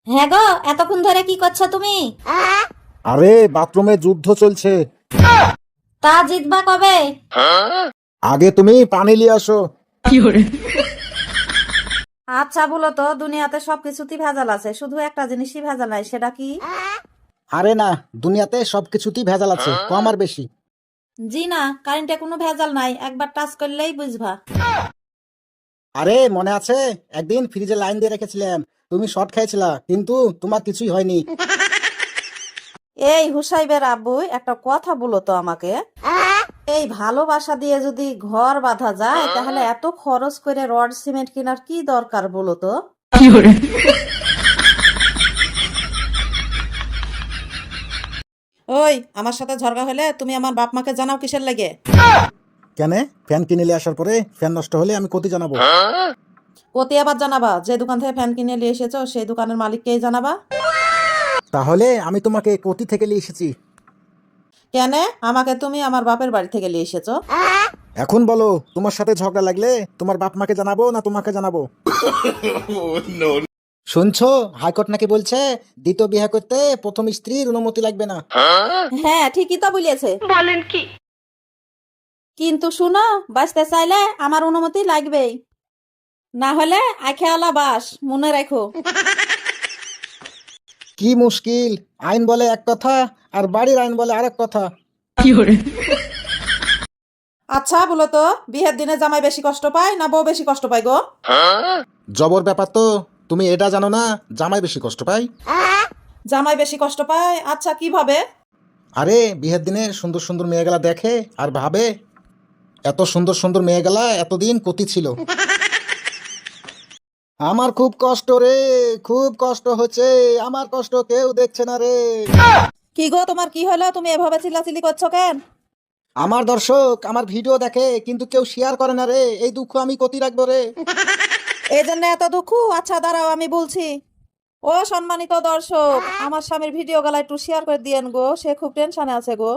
হ্যাঁ গো, এতক্ষণ ধরে কি করছো তুমি? আরে বাথরুমে যুদ্ধ চলছে। তা জিতবা কবে? আগে তুমি পানি নিয়ে আসো। আচ্ছা বলো তো, দুনিয়াতে সবকিছুতেই ভেজাল আছে, শুধু একটা জিনিসই ভেজাল নাই, সেটা কি? আরে না, দুনিয়াতে সবকিছুতেই ভেজাল আছে, কম আর বেশি। জি না, কারেন্টে কোনো ভেজাল নাই, একবার টাচ করলেই বুঝবা। আরে মনে আছে, একদিন ফ্রিজে লাইন দিয়ে রেখেছিলাম, তুমি শর্ট খেয়েছিলা, কিন্তু তোমার কিছুই হয়নি। এই হুসাইবের আব্বু, একটা কথা বলো তো আমাকে। এই ভালোবাসা দিয়ে যদি ঘর বাঁধা যায়, তাহলে এত খরচ করে রড সিমেন্ট কেনার কি দরকার বলো তো? ওই, আমার সাথে ঝগড়া হলে তুমি আমার বাপ মাকে জানাও কিসের লাগে? কেন? ফ্যান কিনে নিয়ে আসার পরে ফ্যান নষ্ট হলে আমি কতি জানাবো? কতি আবার জানাবা? যে দোকান থেকে ফ্যান কিনে নিয়ে এসেছো সেই দোকানের মালিককেই জানাবা। তাহলে আমি তোমাকে কতি থেকে নিয়ে এসেছি। কেন? আমাকে তুমি আমার বাপের বাড়ি থেকে নিয়ে এসেছো। এখন বলো, তোমার সাথে ঝগড়া লাগলে তোমার বাপ মাকে জানাবো না তোমাকে জানাবো? শুনছো, হাইকোর্ট নাকি বলছে দ্বিতীয় বিয়ে করতে প্রথম স্ত্রীর অনুমতি লাগবে না। হ্যাঁ, ঠিকই তো বলিয়েছে। বলেন কি? কিন্তু শুনো, বাঁচতে চাইলে আমার অনুমতি লাগবেই, না হলে আখেয়ালা বাস, মনে রাখো। কি মুশকিল, আইন বলে এক কথা আর বাড়ির আইন বলে আরেক কথা। আচ্ছা বলো তো, বিয়ের দিনে জামাই বেশি কষ্ট পায় না বউ বেশি কষ্ট পায় গো? জবর ব্যাপার তো, তুমি এটা জানো না জামাই বেশি কষ্ট পায়? জামাই বেশি কষ্ট পায়? আচ্ছা, কিভাবে? আরে বিয়ের দিনে সুন্দর সুন্দর মেয়েগুলা দেখে আর ভাবে, এত সুন্দর সুন্দর মেয়েগুলা এতদিন কতি ছিল। আমার খুব কষ্ট রে, খুব কষ্ট হচ্ছে, আমার কষ্ট কেউ দেখছে না রে। কি গো, তোমার কি হলো? তুমি এভাবে চিল্লাচিল্লি করছো কেন? আমার দর্শক আমার ভিডিও দেখে কিন্তু কেউ শেয়ার করে না রে, এই দুঃখ আমি কতি রাখবো রে। এই জন্য এত দুঃখ? আচ্ছা দাঁড়াও, আমি বলছি। ও সম্মানিত দর্শক, আমার স্বামীর ভিডিও গুলা একটু শেয়ার করে দিয়েন গো, সে খুব টেনশনে আছে গো।